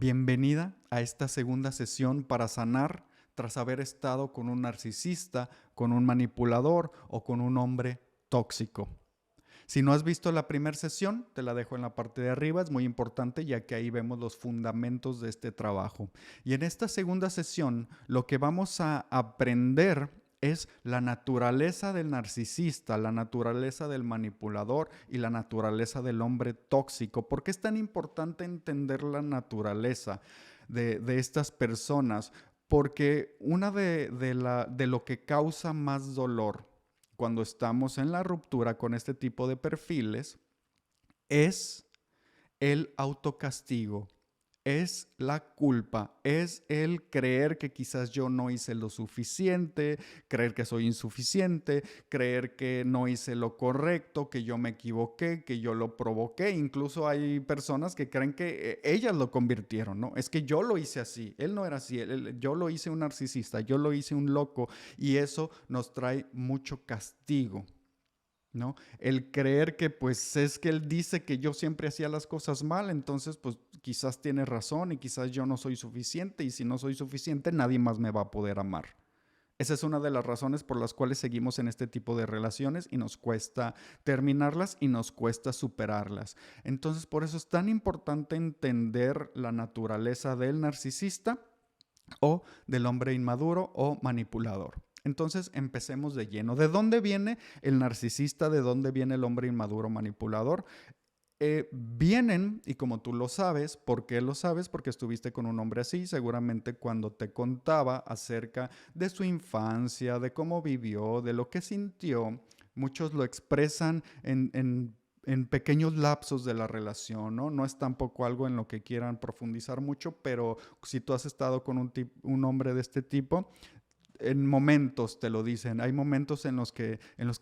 Bienvenida a esta segunda sesión para sanar tras haber estado con un narcisista, con un manipulador o con un hombre tóxico. Si no has visto la primera sesión, te la dejo en la parte de arriba, es muy importante ya que ahí vemos los fundamentos de este trabajo. Y en esta segunda sesión, lo que vamos a aprender es la naturaleza del narcisista, la naturaleza del manipulador y la naturaleza del hombre tóxico. ¿Por qué es tan importante entender la naturaleza de estas personas? Porque una de lo que causa más dolor cuando estamos en la ruptura con este tipo de perfiles es el autocastigo, es la culpa, es el creer que quizás yo no hice lo suficiente, creer que soy insuficiente, creer que no hice lo correcto, que yo me equivoqué, que yo lo provoqué. Incluso hay personas que creen que ellas lo convirtieron, ¿no? Es que yo lo hice así, él no era así, yo lo hice un narcisista, yo lo hice un loco y eso nos trae mucho castigo. ¿No? El creer que pues es que él dice que yo siempre hacía las cosas mal, entonces pues quizás tiene razón y quizás yo no soy suficiente y si no soy suficiente nadie más me va a poder amar. Esa es una de las razones por las cuales seguimos en este tipo de relaciones y nos cuesta terminarlas y nos cuesta superarlas. Entonces por eso es tan importante entender la naturaleza del narcisista o del hombre inmaduro o manipulador. Entonces empecemos de lleno. ¿De dónde viene el narcisista? ¿De dónde viene el hombre inmaduro manipulador? Vienen, y como tú lo sabes, ¿por qué lo sabes? Porque estuviste con un hombre así, seguramente cuando te contaba acerca de su infancia, de cómo vivió, de lo que sintió, muchos lo expresan en pequeños lapsos de la relación, ¿no? No es tampoco algo en lo que quieran profundizar mucho, pero si tú has estado con un hombre de este tipo, en momentos te lo dicen, hay momentos en los que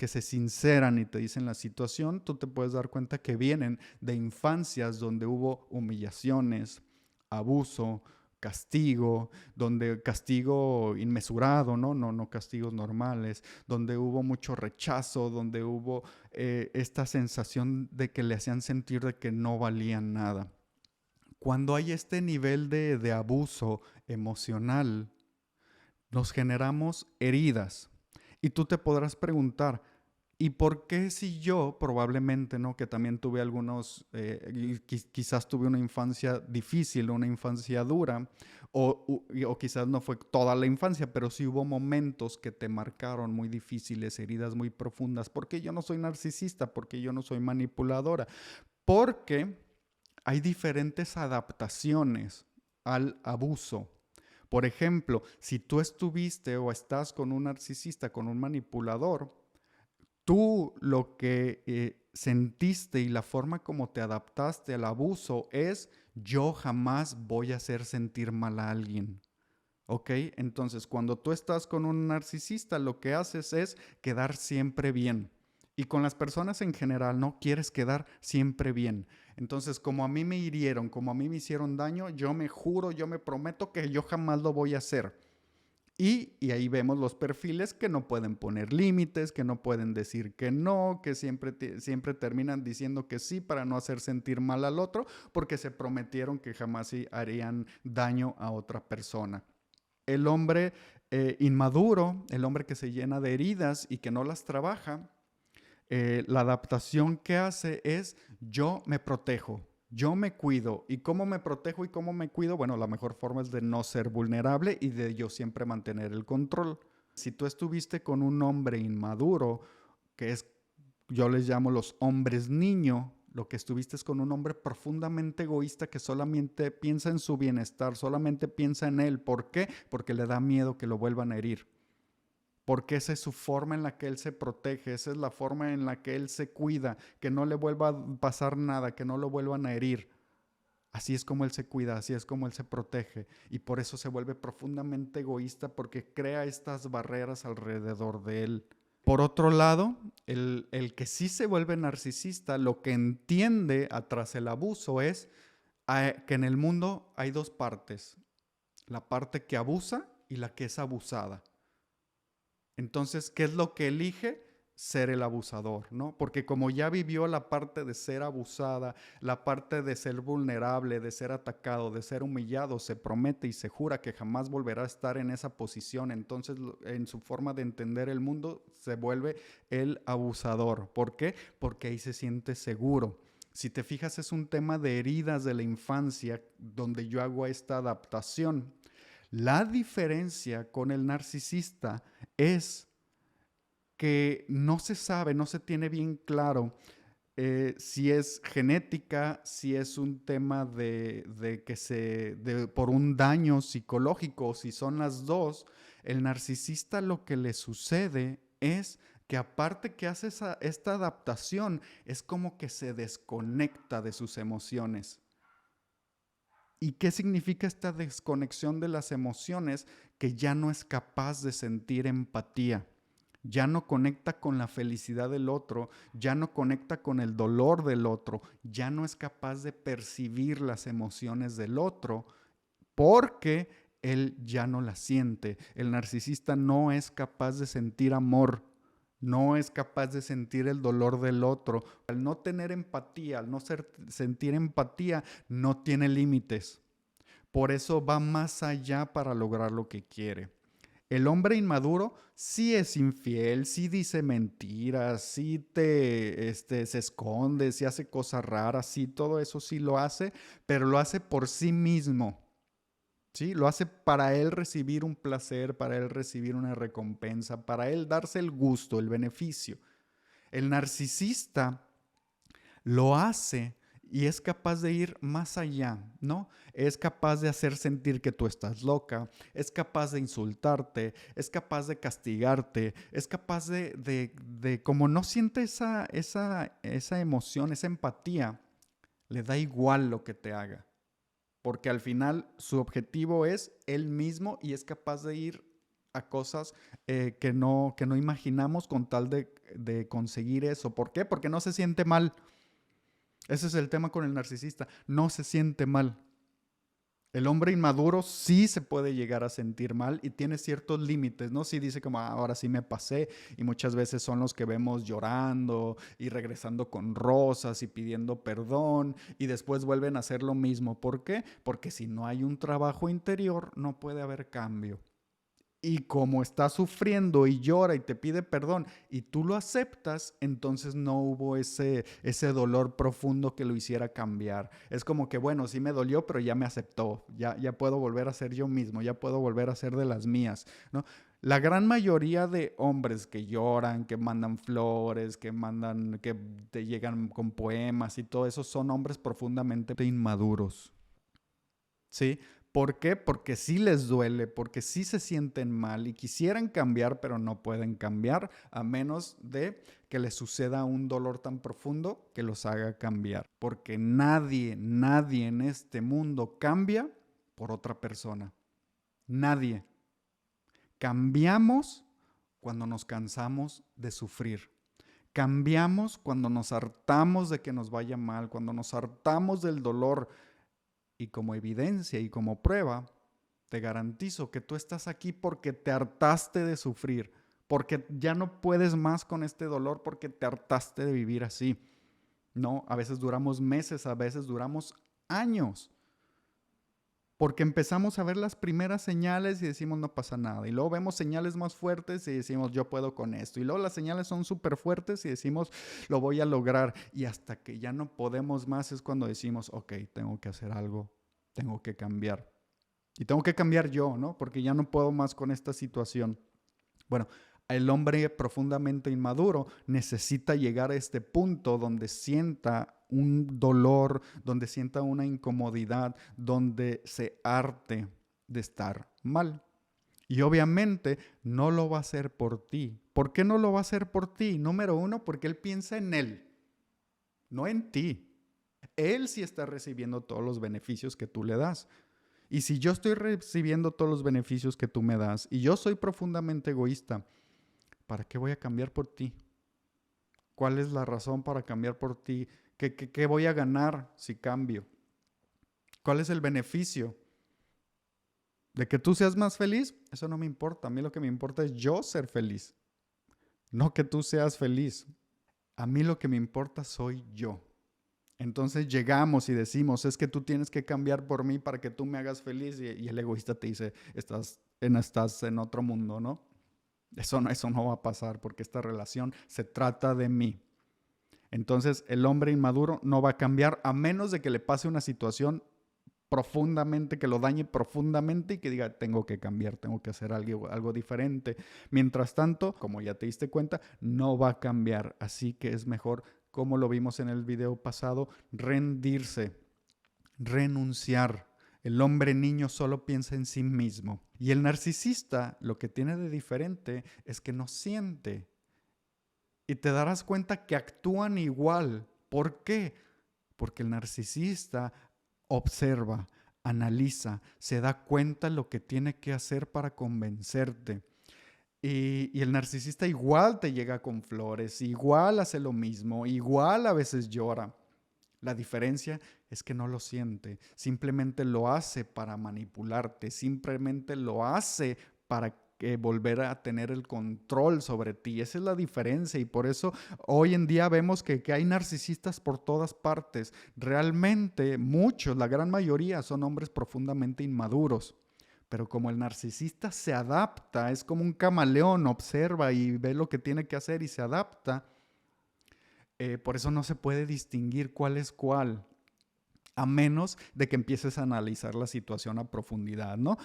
se sinceran y te dicen la situación, tú te puedes dar cuenta que vienen de infancias donde hubo humillaciones, abuso, castigo, donde castigo inmesurado, ¿no? No castigos normales, donde hubo mucho rechazo, donde hubo esta sensación de que le hacían sentir de que no valían nada. Cuando hay este nivel de abuso emocional, nos generamos heridas. Y tú te podrás preguntar, ¿y por qué si yo probablemente, ¿no? Que también tuve algunos, quizás tuve una infancia difícil, una infancia dura, o quizás no fue toda la infancia, pero sí hubo momentos que te marcaron muy difíciles, heridas muy profundas? ¿Por qué yo no soy narcisista? ¿Por qué yo no soy manipuladora? Porque hay diferentes adaptaciones al abuso. Por ejemplo, si tú estuviste o estás con un narcisista, con un manipulador, tú lo que sentiste y la forma como te adaptaste al abuso es: yo jamás voy a hacer sentir mal a alguien. ¿Ok? Entonces, cuando tú estás con un narcisista, lo que haces es quedar siempre bien. Y con las personas en general, ¿no? Quieres quedar siempre bien. Entonces, como a mí me hirieron, como a mí me hicieron daño, yo me juro, yo me prometo que yo jamás lo voy a hacer. Y ahí vemos los perfiles que no pueden poner límites, que no pueden decir que no, que siempre terminan diciendo que sí para no hacer sentir mal al otro, porque se prometieron que jamás harían daño a otra persona. El hombre inmaduro, el hombre que se llena de heridas y que no las trabaja, la adaptación que hace es: yo me protejo, yo me cuido. ¿Y cómo me protejo y cómo me cuido? Bueno, la mejor forma es de no ser vulnerable y de yo siempre mantener el control. Si tú estuviste con un hombre inmaduro, que es, yo les llamo los hombres niño, lo que estuviste es con un hombre profundamente egoísta que solamente piensa en su bienestar, solamente piensa en él. ¿Por qué? Porque le da miedo que lo vuelvan a herir. Porque esa es su forma en la que él se protege, esa es la forma en la que él se cuida, que no le vuelva a pasar nada, que no lo vuelvan a herir. Así es como él se cuida, así es como él se protege. Y por eso se vuelve profundamente egoísta, porque crea estas barreras alrededor de él. Por otro lado, el que sí se vuelve narcisista, lo que entiende tras el abuso es que en el mundo hay dos partes: la parte que abusa y la que es abusada. Entonces, ¿qué es lo que elige? ser el abusador, ¿no? Porque como ya vivió la parte de ser abusada, la parte de ser vulnerable, de ser atacado, de ser humillado, se promete y se jura que jamás volverá a estar en esa posición. Entonces, en su forma de entender el mundo, se vuelve el abusador. ¿Por qué? Porque ahí se siente seguro. Si te fijas, es un tema de heridas de la infancia donde yo hago esta adaptación. La diferencia con el narcisista es que no se sabe, no se tiene bien claro si es genética, si es un tema de que por un daño psicológico, o si son las dos. El narcisista lo que le sucede es que aparte que hace esta adaptación, es como que se desconecta de sus emociones. ¿Y qué significa esta desconexión de las emociones? Que ya no es capaz de sentir empatía, ya no conecta con la felicidad del otro, ya no conecta con el dolor del otro, ya no es capaz de percibir las emociones del otro porque él ya no las siente. El narcisista no es capaz de sentir amor, no es capaz de sentir el dolor del otro. Al no tener empatía, al no sentir empatía, no tiene límites. Por eso va más allá para lograr lo que quiere. El hombre inmaduro sí es infiel, sí dice mentiras, sí se esconde, sí hace cosas raras, sí, todo eso sí lo hace, pero lo hace por sí mismo. ¿Sí? Lo hace para él recibir un placer, para él recibir una recompensa, para él darse el gusto, el beneficio. El narcisista lo hace y es capaz de ir más allá, ¿no? Es capaz de hacer sentir que tú estás loca, es capaz de insultarte, es capaz de castigarte, es capaz como no siente esa emoción, esa empatía, le da igual lo que te haga, porque al final su objetivo es él mismo y es capaz de ir a cosas que no imaginamos con tal de conseguir eso. ¿Por qué? Porque no se siente mal. Ese es el tema con el narcisista. No se siente mal. El hombre inmaduro sí se puede llegar a sentir mal y tiene ciertos límites, ¿no? Sí dice como, ahora sí me pasé, y muchas veces son los que vemos llorando y regresando con rosas y pidiendo perdón y después vuelven a hacer lo mismo. ¿Por qué? Porque si no hay un trabajo interior, no puede haber cambio. Y como está sufriendo y llora y te pide perdón y tú lo aceptas, entonces no hubo ese dolor profundo que lo hiciera cambiar. Es como que, bueno, sí me dolió, pero ya me aceptó, ya puedo volver a ser yo mismo, ya puedo volver a ser de las mías, ¿no? La gran mayoría de hombres que lloran, que mandan flores, que te llegan con poemas y todo eso, son hombres profundamente inmaduros. ¿Sí? ¿Por qué? Porque sí les duele, porque sí se sienten mal y quisieran cambiar, pero no pueden cambiar a menos de que les suceda un dolor tan profundo que los haga cambiar. Porque nadie en este mundo cambia por otra persona. Nadie. Cambiamos cuando nos cansamos de sufrir. Cambiamos cuando nos hartamos de que nos vaya mal, cuando nos hartamos del dolor. Y como evidencia y como prueba, te garantizo que tú estás aquí porque te hartaste de sufrir, porque ya no puedes más con este dolor, porque te hartaste de vivir así. No, a veces duramos meses, a veces duramos años, porque empezamos a ver las primeras señales y decimos no pasa nada. Y luego vemos señales más fuertes y decimos yo puedo con esto. Y luego las señales son súper fuertes y decimos lo voy a lograr. Y hasta que ya no podemos más es cuando decimos ok, tengo que hacer algo, tengo que cambiar. Y tengo que cambiar yo, ¿no? Porque ya no puedo más con esta situación. Bueno, el hombre profundamente inmaduro necesita llegar a este punto donde sienta un dolor, donde sienta una incomodidad, donde se harte de estar mal. Y obviamente no lo va a hacer por ti. ¿Por qué no lo va a hacer por ti? Número uno, porque él piensa en él, no en ti. Él sí está recibiendo todos los beneficios que tú le das. Y si yo estoy recibiendo todos los beneficios que tú me das y yo soy profundamente egoísta, ¿para qué voy a cambiar por ti? ¿Cuál es la razón para cambiar por ti? ¿Qué voy a ganar si cambio? ¿Cuál es el beneficio? ¿De que tú seas más feliz? Eso no me importa. A mí lo que me importa es yo ser feliz. no que tú seas feliz. A mí lo que me importa soy yo. Entonces llegamos y decimos, es que tú tienes que cambiar por mí para que tú me hagas feliz. Y el egoísta te dice, estás en otro mundo, ¿no? Eso no va a pasar porque esta relación se trata de mí. Entonces el hombre inmaduro no va a cambiar a menos de que le pase una situación profundamente, que lo dañe profundamente y que diga, tengo que cambiar, tengo que hacer algo diferente. Mientras tanto, como ya te diste cuenta, no va a cambiar. Así que es mejor, como lo vimos en el video pasado, rendirse, renunciar. El hombre niño solo piensa en sí mismo. Y el narcisista lo que tiene de diferente es que no siente. Y te darás cuenta que actúan igual. ¿Por qué? Porque el narcisista observa, analiza, se da cuenta lo que tiene que hacer para convencerte. Y el narcisista igual te llega con flores, igual hace lo mismo, igual a veces llora. La diferencia es que no lo siente, simplemente lo hace para manipularte, simplemente lo hace para volver a tener el control sobre ti. Esa es la diferencia y por eso hoy en día vemos que hay narcisistas por todas partes. Realmente muchos, la gran mayoría, son hombres profundamente inmaduros. Pero como el narcisista se adapta, es como un camaleón, observa y ve lo que tiene que hacer y se adapta, por eso no se puede distinguir cuál es cuál, a menos de que empieces a analizar la situación a profundidad, ¿no?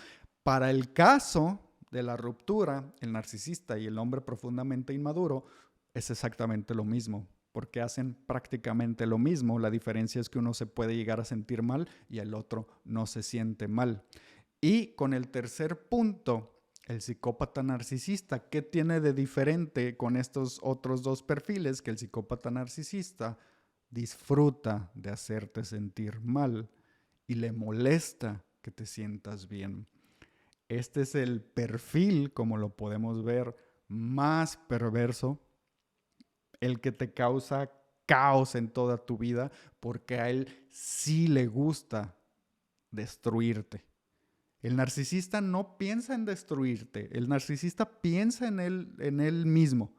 Para el caso de la ruptura, el narcisista y el hombre profundamente inmaduro es exactamente lo mismo, porque hacen prácticamente lo mismo. La diferencia es que uno se puede llegar a sentir mal y el otro no se siente mal. Y con el tercer punto, el psicópata narcisista, ¿qué tiene de diferente con estos otros dos perfiles? Que el psicópata narcisista disfruta de hacerte sentir mal y le molesta que te sientas bien. Este es el perfil, como lo podemos ver, más perverso, el que te causa caos en toda tu vida, porque a él sí le gusta destruirte. El narcisista no piensa en destruirte, el narcisista piensa en él mismo.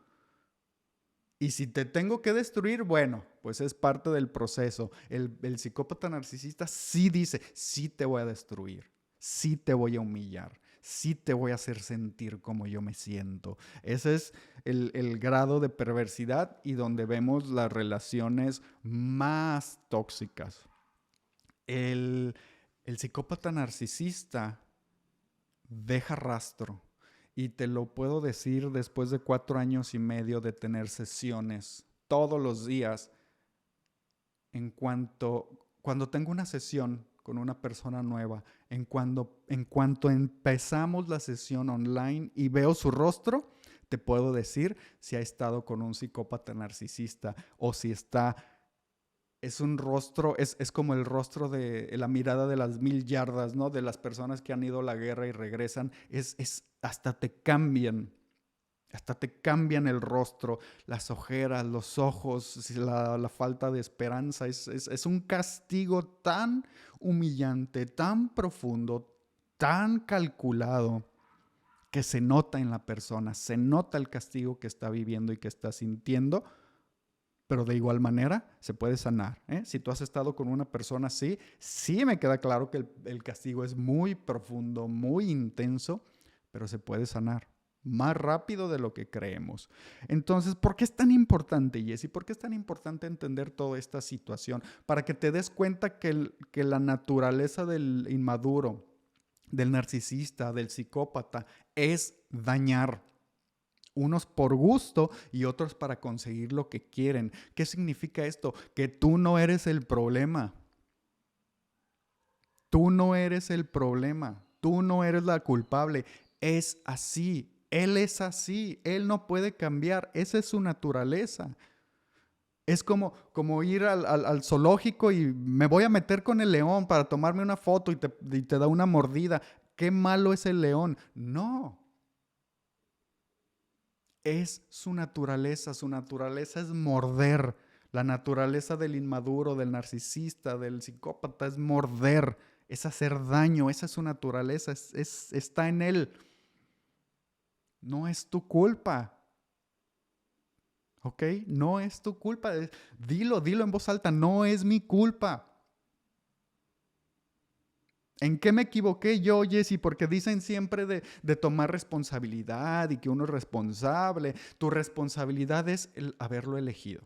Y si te tengo que destruir, bueno, pues es parte del proceso. El psicópata narcisista sí dice, sí te voy a destruir, sí te voy a humillar, sí te voy a hacer sentir como yo me siento. Ese es el grado de perversidad y donde vemos las relaciones más tóxicas. El, el psicópata narcisista deja rastro. Y te lo puedo decir después de 4 años y medio de tener sesiones todos los días. Cuando tengo una sesión con una persona nueva, en cuanto empezamos la sesión online y veo su rostro, te puedo decir si ha estado con un psicópata narcisista o si está es un rostro, es como el rostro de la mirada de las 1000 yardas, ¿no? De las personas que han ido a la guerra y regresan. Hasta te cambian el rostro, las ojeras, los ojos, la falta de esperanza. Es un castigo tan humillante, tan profundo, tan calculado, que se nota en la persona, se nota el castigo que está viviendo y que está sintiendo, pero de igual manera se puede sanar. Si tú has estado con una persona así, sí me queda claro que el castigo es muy profundo, muy intenso, pero se puede sanar más rápido de lo que creemos. Entonces, ¿por qué es tan importante, Jessy? ¿Por qué es tan importante entender toda esta situación? Para que te des cuenta que la naturaleza del inmaduro, del narcisista, del psicópata, es dañar. Unos por gusto y otros para conseguir lo que quieren. ¿Qué significa esto? Que tú no eres el problema. Tú no eres el problema. Tú no eres la culpable. Es así. Él es así. Él no puede cambiar. Esa es su naturaleza. Es como ir al zoológico y me voy a meter con el león para tomarme una foto y te da una mordida. ¿Qué malo es el león? No. Es su naturaleza es morder. La naturaleza del inmaduro, del narcisista, del psicópata es morder, es hacer daño, esa es su naturaleza, está en él. No es tu culpa. ¿ok? No es tu culpa. Dilo en voz alta, no es mi culpa. ¿En qué me equivoqué yo, Jesse? Porque dicen siempre de tomar responsabilidad y que uno es responsable. Tu responsabilidad es el haberlo elegido.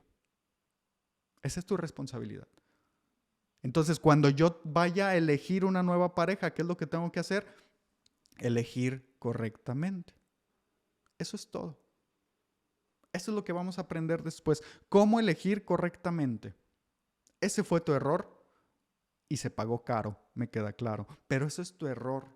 Esa es tu responsabilidad. Entonces, cuando yo vaya a elegir una nueva pareja, ¿qué es lo que tengo que hacer? Elegir correctamente. Eso es todo. Eso es lo que vamos a aprender después. ¿Cómo elegir correctamente? Ese fue tu error y se pagó caro, me queda claro. Pero eso es tu error.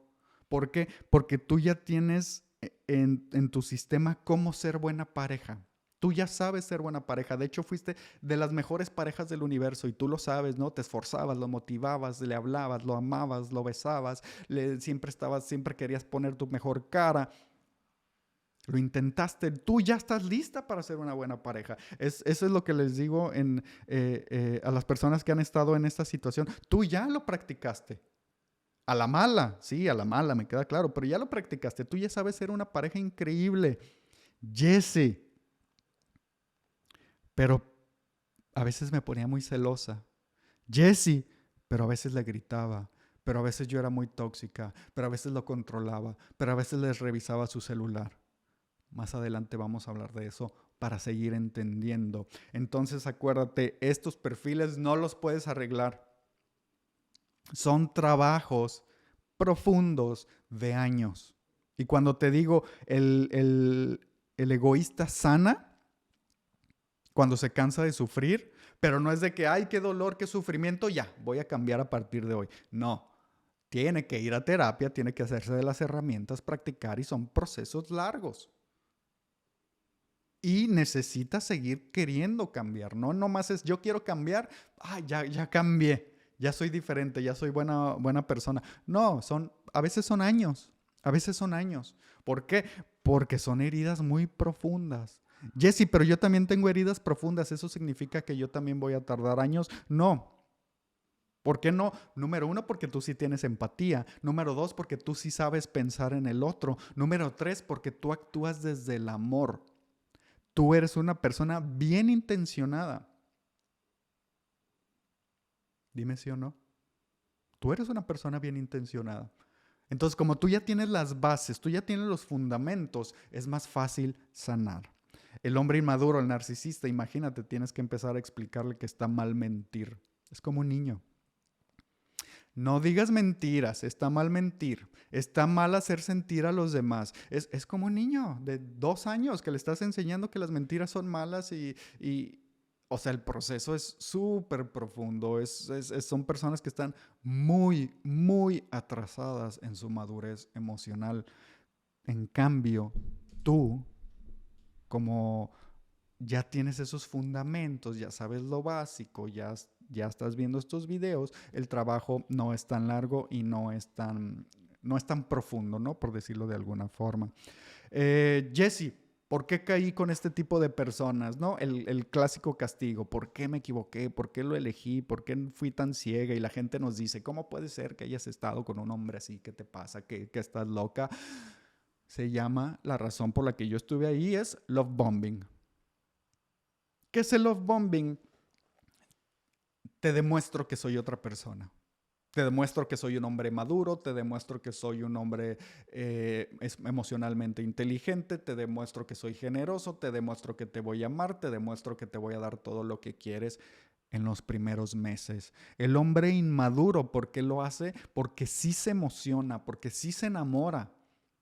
¿Por qué? Porque tú ya tienes en tu sistema cómo ser buena pareja. Tú ya sabes ser buena pareja. De hecho, fuiste de las mejores parejas del universo y tú lo sabes, ¿no? Te esforzabas, lo motivabas, le hablabas, lo amabas, lo besabas, siempre querías poner tu mejor cara. Lo intentaste, tú ya estás lista para ser una buena pareja. Eso es lo que les digo a las personas que han estado en esta situación. Tú ya lo practicaste. A la mala, sí, a la mala, me queda claro, pero ya lo practicaste. Tú ya sabes ser una pareja increíble. Jesse, pero a veces me ponía muy celosa. Jesse, pero a veces le gritaba, pero a veces yo era muy tóxica, pero a veces lo controlaba, pero a veces les revisaba su celular. Más adelante vamos a hablar de eso para seguir entendiendo. Entonces acuérdate, estos perfiles no los puedes arreglar. Son trabajos profundos de años. Y cuando te digo el egoísta sana, cuando se cansa de sufrir, pero no es de que, ay, qué dolor, qué sufrimiento, ya, voy a cambiar a partir de hoy. No, tiene que ir a terapia, tiene que hacerse de las herramientas, practicar y son procesos largos. Y necesitas seguir queriendo cambiar, no nomás es yo quiero cambiar, ya cambié, ya soy diferente, ya soy buena persona. No, a veces son años, a veces son años. ¿Por qué? Porque son heridas muy profundas. Jesse, pero yo también tengo heridas profundas, ¿eso significa que yo también voy a tardar años? No. ¿Por qué no? Número uno, porque tú sí tienes empatía. Número dos, porque tú sí sabes pensar en el otro. Número tres, porque tú actúas desde el amor. Tú eres una persona bien intencionada. Dime sí o no. Tú eres una persona bien intencionada. Entonces, como tú ya tienes las bases, tú ya tienes los fundamentos, es más fácil sanar. El hombre inmaduro, el narcisista, imagínate, tienes que empezar a explicarle que está mal mentir. Es como un niño. No digas mentiras, está mal mentir, está mal hacer sentir a los demás. Es como un niño de 2 años que le estás enseñando que las mentiras son malas o sea, el proceso es súper profundo. Son personas que están muy, muy atrasadas en su madurez emocional. En cambio, tú, como ya tienes esos fundamentos, ya sabes lo básico, ya estás viendo estos videos, el trabajo no es tan largo y no es tan profundo, ¿no? Por decirlo de alguna forma. Jesse, ¿por qué caí con este tipo de personas, no? El clásico castigo, ¿por qué me equivoqué? ¿Por qué lo elegí? ¿Por qué fui tan ciega? Y la gente nos dice, ¿cómo puede ser que hayas estado con un hombre así? ¿Qué te pasa? ¿Que estás loca? Se llama, la razón por la que yo estuve ahí es love bombing. ¿Qué es el love bombing? Te demuestro que soy otra persona. Te demuestro que soy un hombre maduro, te demuestro que soy un hombre emocionalmente inteligente, te demuestro que soy generoso, te demuestro que te voy a amar, te demuestro que te voy a dar todo lo que quieres en los primeros meses. El hombre inmaduro, ¿por qué lo hace? Porque sí se emociona, porque sí se enamora.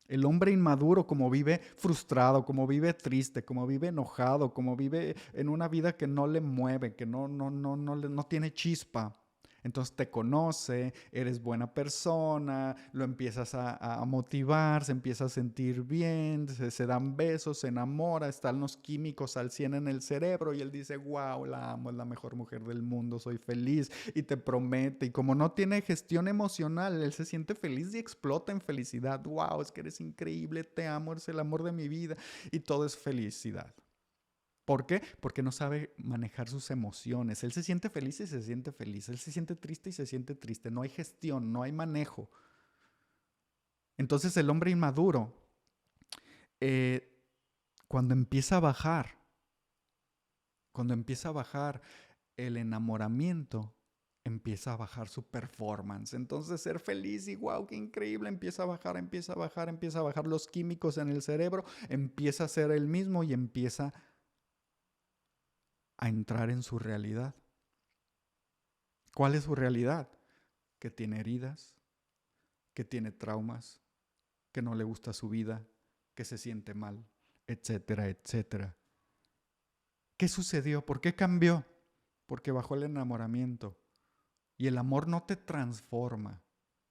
El hombre inmaduro, como vive frustrado, como vive triste, como vive enojado, como vive en una vida que no le mueve, que no tiene chispa. Entonces te conoce, eres buena persona, lo empiezas a motivar, se empieza a sentir bien, se dan besos, se enamora, están los químicos al 100 en el cerebro y él dice, wow, la amo, es la mejor mujer del mundo, soy feliz y te promete. Y como no tiene gestión emocional, él se siente feliz y explota en felicidad. Wow, es que eres increíble, te amo, eres el amor de mi vida y todo es felicidad. ¿Por qué? Porque no sabe manejar sus emociones. Él se siente feliz y se siente feliz. Él se siente triste y se siente triste. No hay gestión, no hay manejo. Entonces el hombre inmaduro, eh, cuando empieza a bajar, Cuando empieza a bajar el enamoramiento, empieza a bajar su performance. Entonces ser feliz y wow, qué increíble, empieza a bajar, empieza a bajar, empieza a bajar los químicos en el cerebro, empieza a ser el mismo y empieza a entrar en su realidad. ¿Cuál es su realidad? Que tiene heridas, que tiene traumas, que no le gusta su vida, que se siente mal, etcétera, etcétera. ¿Qué sucedió? ¿Por qué cambió? Porque bajó el enamoramiento. Y el amor no te transforma.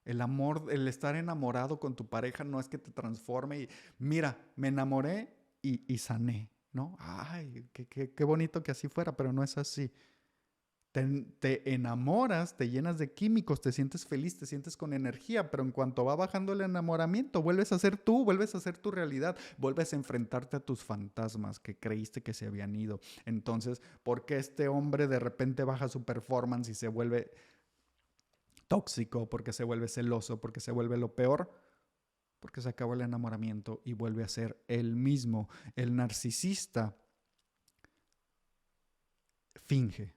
El amor, el estar enamorado con tu pareja no es que te transforme y mira, me enamoré y sané, ¿no? Ay, qué bonito que así fuera, pero no es así. Te enamoras, te llenas de químicos, te sientes feliz, te sientes con energía, pero en cuanto va bajando el enamoramiento, vuelves a ser tú, vuelves a ser tu realidad, vuelves a enfrentarte a tus fantasmas que creíste que se habían ido. Entonces, ¿por qué este hombre de repente baja su performance y se vuelve tóxico, porque se vuelve celoso, porque se vuelve lo peor? Porque se acabó el enamoramiento y vuelve a ser él mismo. El narcisista finge.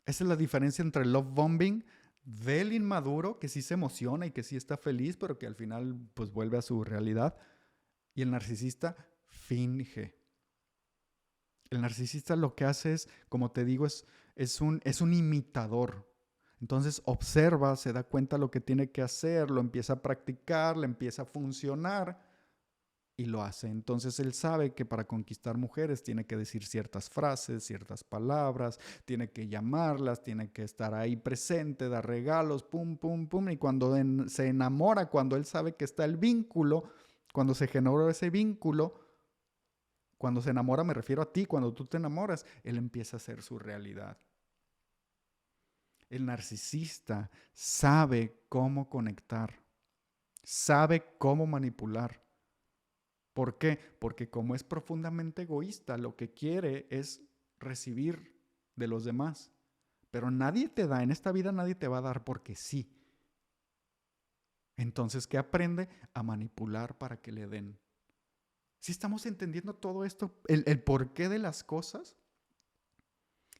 Esa es la diferencia entre el love bombing del inmaduro, que sí se emociona y que sí está feliz, pero que al final pues vuelve a su realidad. Y el narcisista finge. El narcisista lo que hace es, como te digo, es un imitador. Entonces observa, se da cuenta lo que tiene que hacer, lo empieza a practicar, le empieza a funcionar y lo hace. Entonces él sabe que para conquistar mujeres tiene que decir ciertas frases, ciertas palabras, tiene que llamarlas, tiene que estar ahí presente, dar regalos, pum, pum, pum. Y cuando se enamora, cuando él sabe que está el vínculo, cuando se generó ese vínculo, cuando se enamora me refiero a ti, cuando tú te enamoras, él empieza a ser su realidad. El narcisista sabe cómo conectar, sabe cómo manipular. ¿Por qué? Porque como es profundamente egoísta, lo que quiere es recibir de los demás. Pero nadie te da, en esta vida nadie te va a dar porque sí. Entonces, ¿qué aprende? A manipular para que le den. Si estamos entendiendo todo esto, el porqué de las cosas,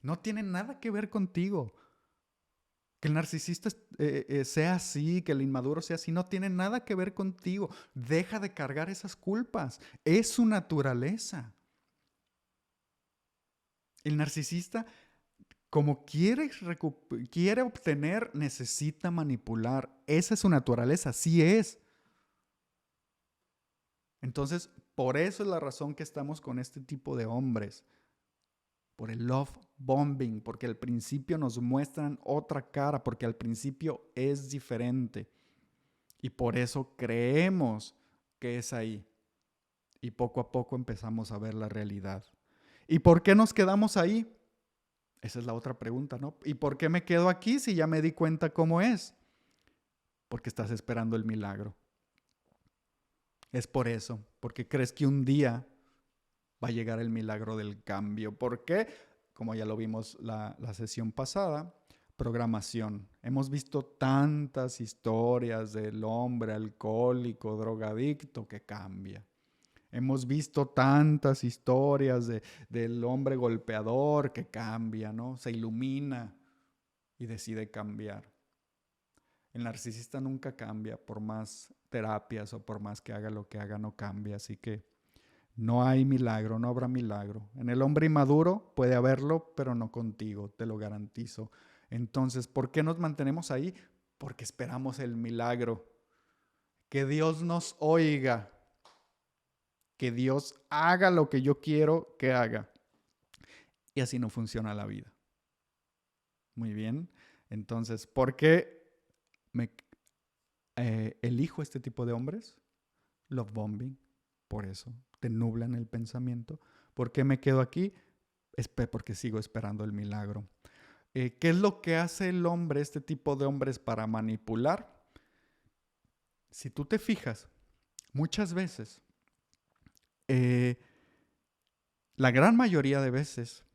no tiene nada que ver contigo. Que el narcisista sea así, que el inmaduro sea así, no tiene nada que ver contigo. Deja de cargar esas culpas. Es su naturaleza. El narcisista, como quiere obtener, necesita manipular. Esa es su naturaleza, así es. Entonces, por eso es la razón que estamos con este tipo de hombres. Por el love bombing, porque al principio nos muestran otra cara, porque al principio es diferente. Y por eso creemos que es ahí. Y poco a poco empezamos a ver la realidad. ¿Y por qué nos quedamos ahí? Esa es la otra pregunta, ¿no? ¿Y por qué me quedo aquí si ya me di cuenta cómo es? Porque estás esperando el milagro. Es por eso, porque crees que un día va a llegar el milagro del cambio. ¿Por qué? Como ya lo vimos la sesión pasada, programación. Hemos visto tantas historias del hombre alcohólico, drogadicto que cambia. Hemos visto tantas historias del hombre golpeador que cambia, ¿no? Se ilumina y decide cambiar. El narcisista nunca cambia, por más terapias o por más que haga lo que haga, no cambia. Así que no hay milagro, no habrá milagro. En el hombre inmaduro puede haberlo, pero no contigo, te lo garantizo. Entonces, ¿por qué nos mantenemos ahí? Porque esperamos el milagro. Que Dios nos oiga. Que Dios haga lo que yo quiero que haga. Y así no funciona la vida. Muy bien. Entonces, ¿por qué me elijo este tipo de hombres? Love bombing. Por eso. Te nublan el pensamiento. ¿Por qué me quedo aquí? Porque sigo esperando el milagro. ¿Qué es lo que hace el hombre, este tipo de hombres, para manipular? Si tú te fijas, muchas veces, eh, la gran mayoría de veces,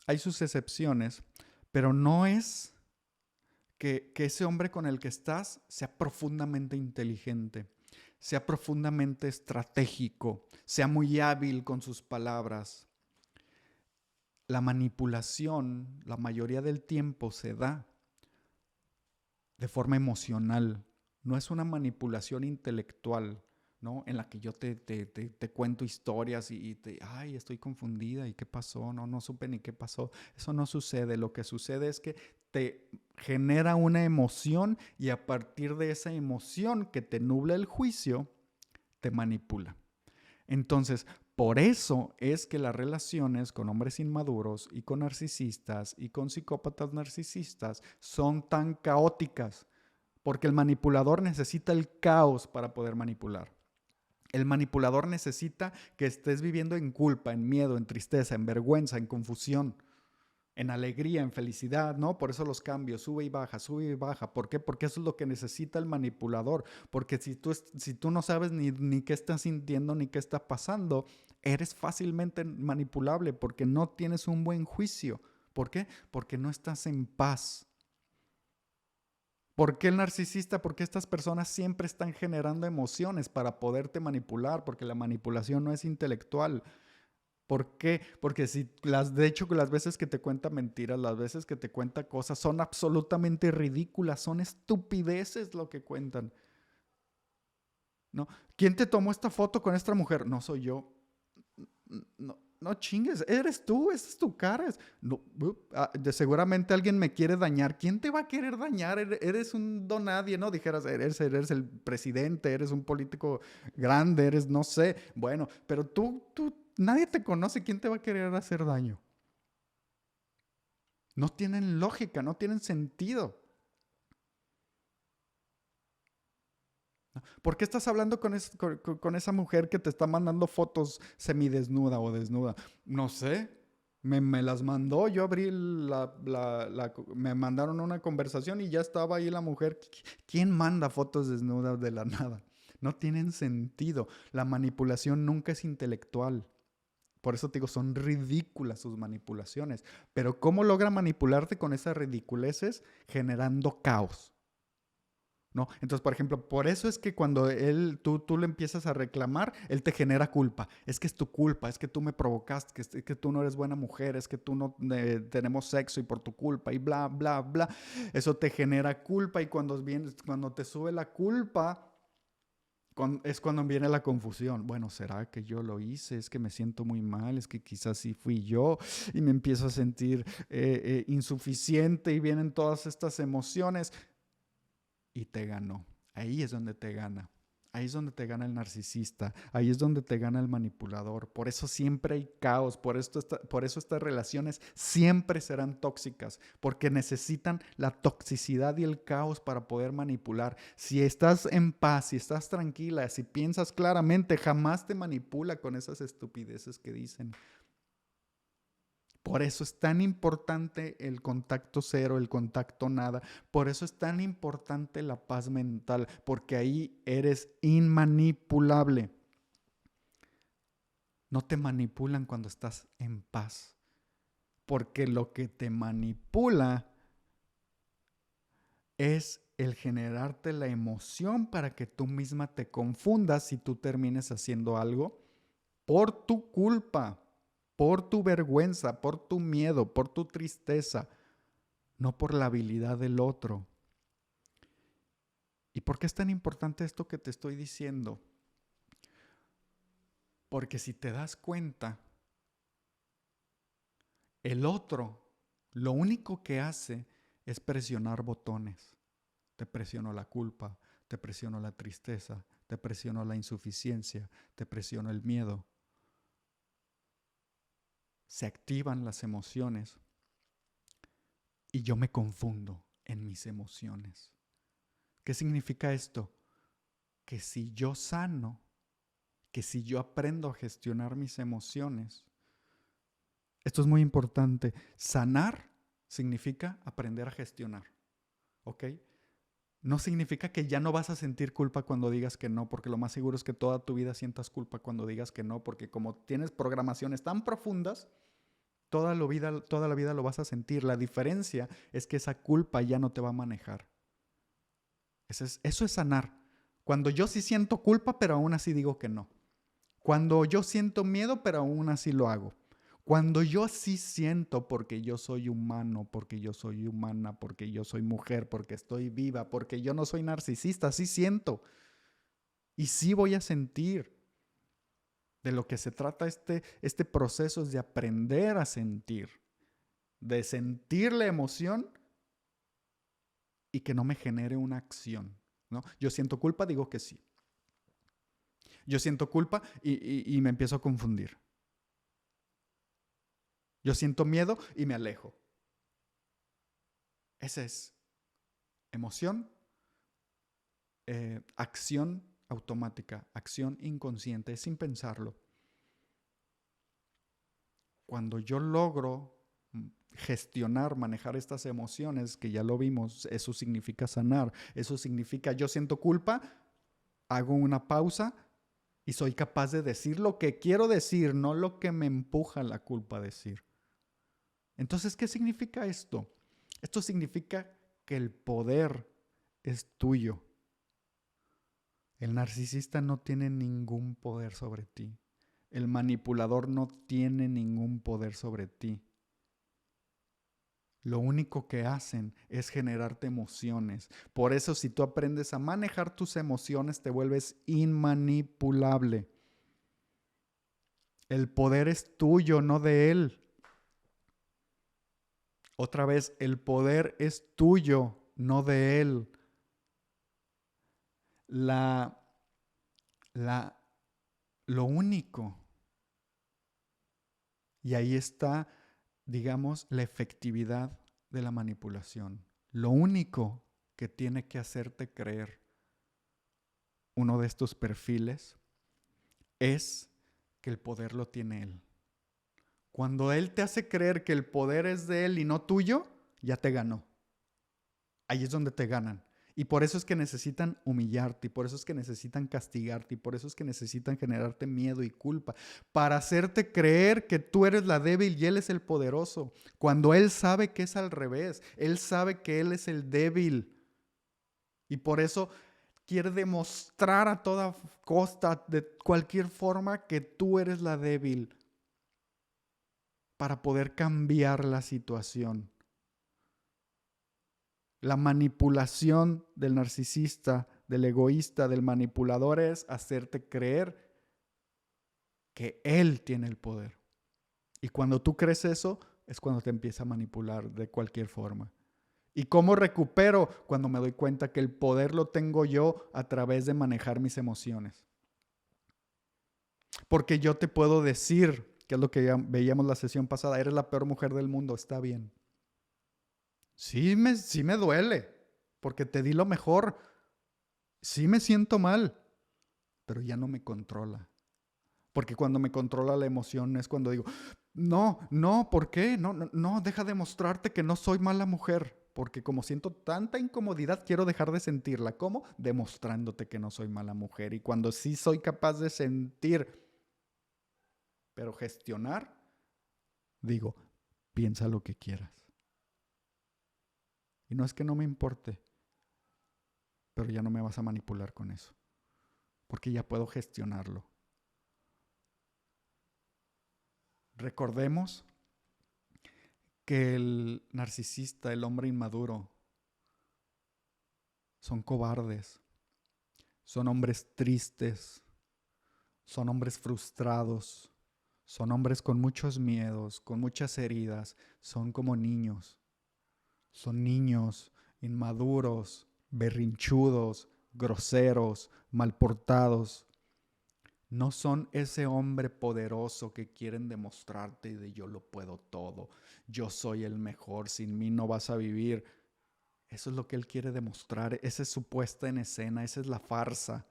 hay sus excepciones, pero no es que ese hombre con el que estás sea profundamente inteligente, sea profundamente estratégico, sea muy hábil con sus palabras. la manipulación, la mayoría del tiempo se da de forma emocional. No es una manipulación intelectual, ¿no? En la que yo te cuento historias ay, estoy confundida, ¿y qué pasó? No supe ni qué pasó. Eso no sucede. Lo que sucede es que te genera una emoción y a partir de esa emoción que te nubla el juicio, te manipula. Entonces, por eso es que las relaciones con hombres inmaduros y con narcisistas y con psicópatas narcisistas son tan caóticas, porque el manipulador necesita el caos para poder manipular. El manipulador necesita que estés viviendo en culpa, en miedo, en tristeza, en vergüenza, en confusión, en alegría, en felicidad, ¿no? Por eso los cambios, sube y baja, sube y baja. ¿Por qué? Porque eso es lo que necesita el manipulador. Porque si tú no sabes ni qué estás sintiendo ni qué está pasando, eres fácilmente manipulable porque no tienes un buen juicio. ¿Por qué? Porque no estás en paz. ¿Por qué el narcisista? Porque estas personas siempre están generando emociones para poderte manipular, porque la manipulación no es intelectual. ¿Por qué? Porque de hecho, las veces que te cuenta mentiras, las veces que te cuenta cosas, son absolutamente ridículas, son estupideces lo que cuentan, ¿no? ¿Quién te tomó esta foto con esta mujer? No soy yo. No chingues, eres tú, esa es tu cara. No, seguramente alguien me quiere dañar. ¿Quién te va a querer dañar? Eres un don nadie, ¿no? Dijeras, eres el presidente, eres un político grande, eres, no sé. Bueno, pero nadie te conoce. ¿Quién te va a querer hacer daño? No tienen lógica, no tienen sentido. ¿Por qué estás hablando con esa mujer que te está mandando fotos semidesnuda o desnuda? No sé. Me las mandó, yo abrí me mandaron una conversación y ya estaba ahí la mujer. ¿Quién manda fotos desnudas de la nada? No tienen sentido. La manipulación nunca es intelectual. Por eso te digo, son ridículas sus manipulaciones. Pero ¿cómo logra manipularte con esas ridiculeces? Generando caos. ¿No? Entonces, por ejemplo, por eso es que cuando tú le empiezas a reclamar, él te genera culpa. Es que es tu culpa, es que tú me provocaste, que tú no eres buena mujer, es que tú no tenemos sexo y por tu culpa y bla, bla, bla. Eso te genera culpa y cuando te sube la culpa, es cuando viene la confusión. Bueno, ¿será que yo lo hice? Es que me siento muy mal, es que quizás sí fui yo y me empiezo a sentir insuficiente y vienen todas estas emociones y te ganó. Ahí es donde te gana. Ahí es donde te gana el narcisista, ahí es donde te gana el manipulador. Por eso siempre hay caos, por eso estas relaciones siempre serán tóxicas, porque necesitan la toxicidad y el caos para poder manipular. Si estás en paz, si estás tranquila, si piensas claramente, jamás te manipula con esas estupideces que dicen. Por eso es tan importante el contacto cero, el contacto nada. Por eso es tan importante la paz mental, porque ahí eres inmanipulable. No te manipulan cuando estás en paz, porque lo que te manipula es el generarte la emoción para que tú misma te confundas y tú termines haciendo algo por tu culpa, por tu vergüenza, por tu miedo, por tu tristeza, no por la habilidad del otro. ¿Y por qué es tan importante esto que te estoy diciendo? Porque si te das cuenta, el otro lo único que hace es presionar botones. Te presionó la culpa, te presionó la tristeza, te presionó la insuficiencia, te presionó el miedo. Se activan las emociones y yo me confundo en mis emociones. ¿Qué significa esto? Que si yo sano, que si yo aprendo a gestionar mis emociones, esto es muy importante, sanar significa aprender a gestionar, ¿ok? No significa que ya no vas a sentir culpa cuando digas que no, porque lo más seguro es que toda tu vida sientas culpa cuando digas que no, porque como tienes programaciones tan profundas, toda la vida lo vas a sentir. La diferencia es que esa culpa ya no te va a manejar. Eso es sanar. Cuando yo sí siento culpa, pero aún así digo que no. Cuando yo siento miedo, pero aún así lo hago. Cuando yo sí siento porque yo soy humano, porque yo soy humana, porque yo soy mujer, porque estoy viva, porque yo no soy narcisista, sí siento. Y sí voy a sentir. De lo que se trata este proceso es de aprender a sentir, de sentir la emoción y que no me genere una acción, ¿no? Yo siento culpa, digo que sí. Yo siento culpa y me empiezo a confundir. Yo siento miedo y me alejo. Esa es emoción, acción automática, acción inconsciente, es sin pensarlo. Cuando yo logro gestionar, manejar estas emociones, que ya lo vimos, eso significa sanar, eso significa yo siento culpa, hago una pausa y soy capaz de decir lo que quiero decir, no lo que me empuja la culpa a decir. Entonces, ¿qué significa esto? Esto significa que el poder es tuyo. El narcisista no tiene ningún poder sobre ti. El manipulador no tiene ningún poder sobre ti. Lo único que hacen es generarte emociones. Por eso, si tú aprendes a manejar tus emociones, te vuelves inmanipulable. El poder es tuyo, no de él. Otra vez, el poder es tuyo, no de él. La, la, lo único, y ahí está, digamos, la efectividad de la manipulación. Lo único que tiene que hacerte creer uno de estos perfiles es que el poder lo tiene él. Cuando él te hace creer que el poder es de él y no tuyo, ya te ganó. Ahí es donde te ganan. Y por eso es que necesitan humillarte, y por eso es que necesitan castigarte, y por eso es que necesitan generarte miedo y culpa, para hacerte creer que tú eres la débil y él es el poderoso, cuando él sabe que es al revés, él sabe que él es el débil. Y por eso quiere demostrar a toda costa, de cualquier forma, que tú eres la débil, para poder cambiar la situación. La manipulación del narcisista, del egoísta, del manipulador es hacerte creer que él tiene el poder. Y cuando tú crees eso, es cuando te empieza a manipular de cualquier forma. ¿Y cómo recupero? Cuando me doy cuenta que el poder lo tengo yo a través de manejar mis emociones. Porque yo te puedo decir, que es lo que veíamos la sesión pasada, eres la peor mujer del mundo, está bien. Sí me duele, porque te di lo mejor. Sí me siento mal, pero ya no me controla. Porque cuando me controla la emoción es cuando digo, no, no, ¿por qué? No, no, no, deja de mostrarte que no soy mala mujer. Porque como siento tanta incomodidad, quiero dejar de sentirla. ¿Cómo? Demostrándote que no soy mala mujer. Y cuando sí soy capaz de sentir, pero gestionar, digo, piensa lo que quieras. Y no es que no me importe, pero ya no me vas a manipular con eso. Porque ya puedo gestionarlo. Recordemos que el narcisista, el hombre inmaduro, son cobardes, son hombres tristes, son hombres frustrados, son hombres con muchos miedos, con muchas heridas, son como niños, son niños inmaduros, berrinchudos, groseros, mal portados. No son ese hombre poderoso que quieren demostrarte de yo lo puedo todo, yo soy el mejor, sin mí no vas a vivir. Eso es lo que él quiere demostrar, esa es su puesta en escena, esa es la farsa.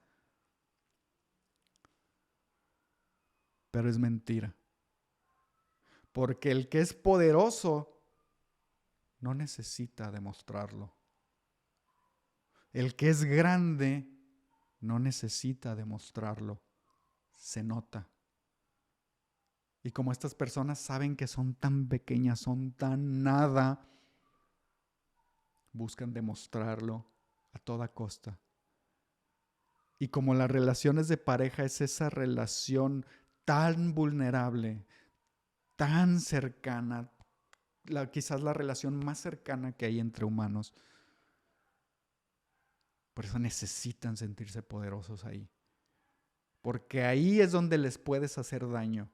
Pero es mentira. Porque el que es poderoso no necesita demostrarlo. El que es grande no necesita demostrarlo. Se nota. Y como estas personas saben que son tan pequeñas, son tan nada, buscan demostrarlo a toda costa. Y como las relaciones de pareja es esa relación tan vulnerable, tan cercana, quizás la relación más cercana que hay entre humanos. Por eso necesitan sentirse poderosos ahí. Porque ahí es donde les puedes hacer daño.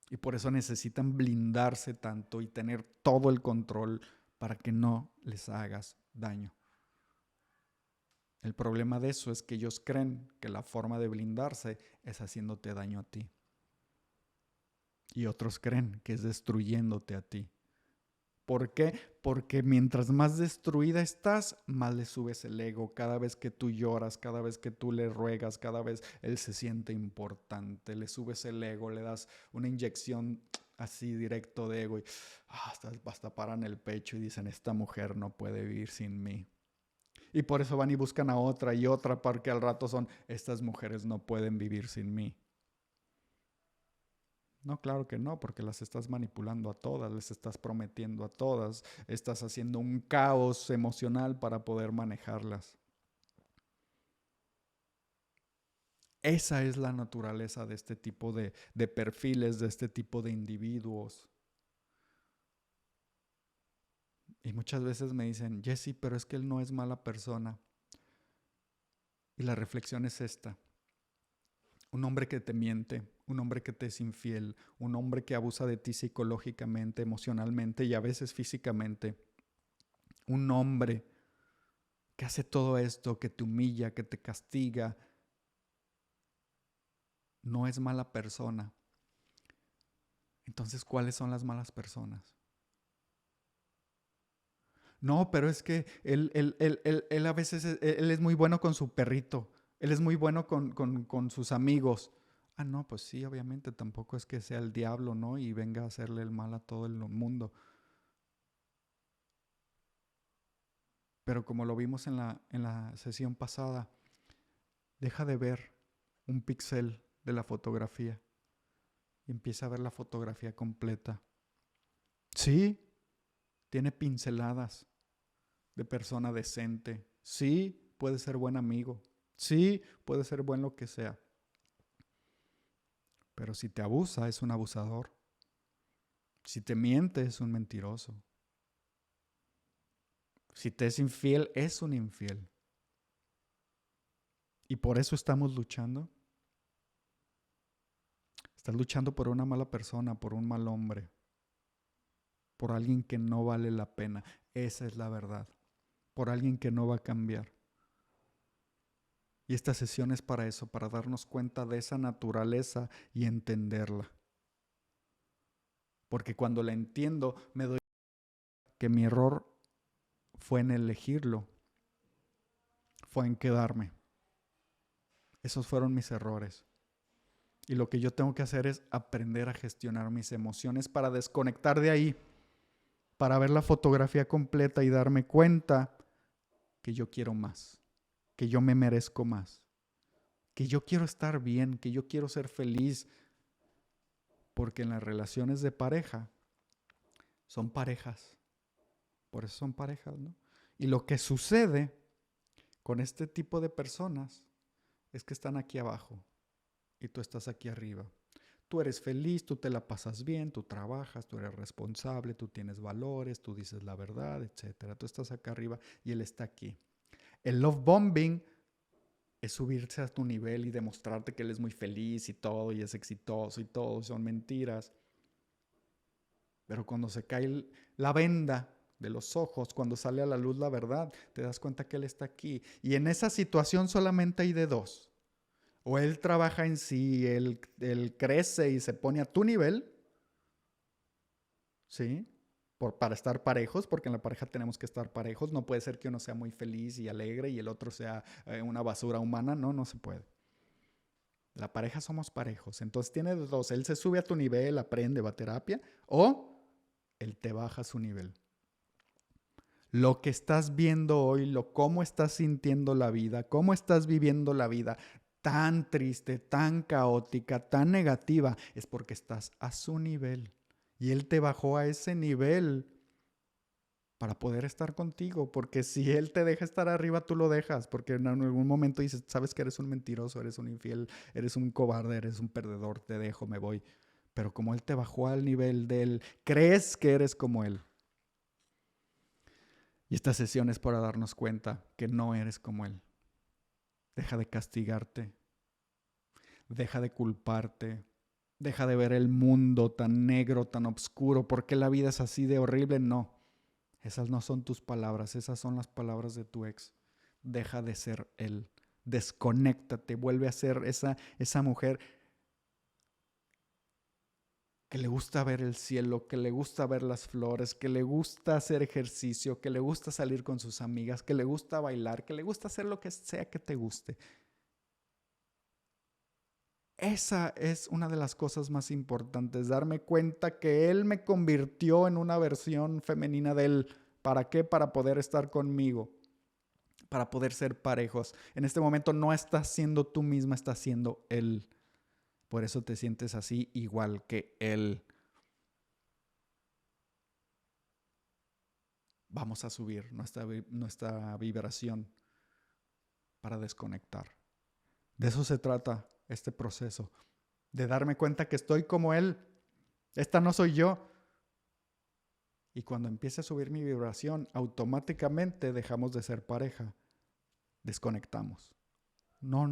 Y por eso necesitan blindarse tanto y tener todo el control para que no les hagas daño. El problema de eso es que ellos creen que la forma de blindarse es haciéndote daño a ti. Y otros creen que es destruyéndote a ti. ¿Por qué? Porque mientras más destruida estás, más le subes el ego. Cada vez que tú lloras, cada vez que tú le ruegas, cada vez él se siente importante. Le subes el ego, le das una inyección así directo de ego y hasta paran el pecho y dicen, esta mujer no puede vivir sin mí. Y por eso van y buscan a otra y otra, porque al rato son, estas mujeres no pueden vivir sin mí. No, claro que no, porque las estás manipulando a todas, les estás prometiendo a todas, estás haciendo un caos emocional para poder manejarlas. Esa es la naturaleza de este tipo de perfiles, de este tipo de individuos. Y muchas veces me dicen, Jesse, pero es que él no es mala persona. Y la reflexión es esta. Un hombre que te miente, un hombre que te es infiel, un hombre que abusa de ti psicológicamente, emocionalmente y a veces físicamente. Un hombre que hace todo esto, que te humilla, que te castiga, no es mala persona. Entonces, ¿cuáles son las malas personas? No, pero es que él a veces él es muy bueno con su perrito, él es muy bueno con sus amigos. Ah, no, pues sí, obviamente tampoco es que sea el diablo, ¿no? Y venga a hacerle el mal a todo el mundo. Pero como lo vimos en la sesión pasada, deja de ver un píxel de la fotografía y empieza a ver la fotografía completa. Sí, tiene pinceladas de persona decente. Sí, puede ser buen amigo. Sí, puede ser buen lo que sea. Pero si te abusa, es un abusador. Si te miente, es un mentiroso. Si te es infiel, es un infiel. Y por eso estamos luchando. Estás luchando por una mala persona, por un mal hombre, por alguien que no vale la pena. Esa es la verdad. Por alguien que no va a cambiar. Y esta sesión es para eso, para darnos cuenta de esa naturaleza y entenderla. Porque cuando la entiendo, me doy cuenta que mi error fue en elegirlo, fue en quedarme. Esos fueron mis errores. Y lo que yo tengo que hacer es aprender a gestionar mis emociones para desconectar de ahí, para ver la fotografía completa y darme cuenta que yo quiero más, que yo me merezco más, que yo quiero estar bien, que yo quiero ser feliz, porque en las relaciones de pareja son parejas, por eso son parejas, ¿no? Y lo que sucede con este tipo de personas es que están aquí abajo y tú estás aquí arriba. Tú eres feliz, tú te la pasas bien, tú trabajas, tú eres responsable, tú tienes valores, tú dices la verdad, etc. Tú estás acá arriba y él está aquí. El love bombing es subirse a tu nivel y demostrarte que él es muy feliz y todo, y es exitoso y todo, son mentiras. Pero cuando se cae la venda de los ojos, cuando sale a la luz la verdad, te das cuenta que él está aquí. Y en esa situación solamente hay de dos. O él trabaja en sí, él crece y se pone a tu nivel, ¿sí? Para estar parejos, porque en la pareja tenemos que estar parejos. No puede ser que uno sea muy feliz y alegre y el otro sea una basura humana. No, no se puede. La pareja somos parejos. Entonces tiene dos. Él se sube a tu nivel, aprende, va a terapia, o él te baja a su nivel. Lo que estás viendo hoy, cómo estás sintiendo la vida, cómo estás viviendo la vida, tan triste, tan caótica, tan negativa, es porque estás a su nivel. Y él te bajó a ese nivel para poder estar contigo, porque si él te deja estar arriba, tú lo dejas, porque en algún momento dices, sabes que eres un mentiroso, eres un infiel, eres un cobarde, eres un perdedor, te dejo, me voy. Pero como Él te bajó al nivel de Él, crees que eres como Él. Y esta sesión es para darnos cuenta que no eres como Él. Deja de castigarte. Deja de culparte. Deja de ver el mundo tan negro, tan oscuro. ¿Por qué la vida es así de horrible? No. Esas no son tus palabras. Esas son las palabras de tu ex. Deja de ser Él. Desconéctate. Vuelve a ser esa mujer que le gusta ver el cielo, que le gusta ver las flores, que le gusta hacer ejercicio, que le gusta salir con sus amigas, que le gusta bailar, que le gusta hacer lo que sea que te guste. Esa es una de las cosas más importantes, darme cuenta que Él me convirtió en una versión femenina de Él. ¿Para qué? Para poder estar conmigo, para poder ser parejos. En este momento no estás siendo tú misma, estás siendo Él. Por eso te sientes así igual que Él. Vamos a subir nuestra vibración para desconectar. De eso se trata este proceso, de darme cuenta que estoy como Él. Esta no soy yo. Y cuando empiece a subir mi vibración, automáticamente dejamos de ser pareja. Desconectamos. No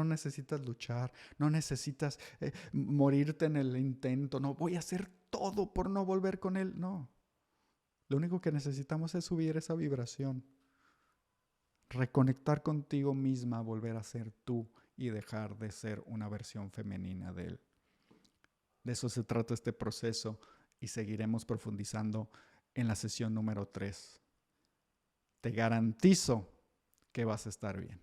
necesitas luchar, no necesitas morirte en el intento. No, voy a hacer todo por no volver con Él. No. Lo único que necesitamos es subir esa vibración. Reconectar contigo misma, volver a ser tú y dejar de ser una versión femenina de Él. De eso se trata este proceso y seguiremos profundizando en la sesión número 3. Te garantizo que vas a estar bien.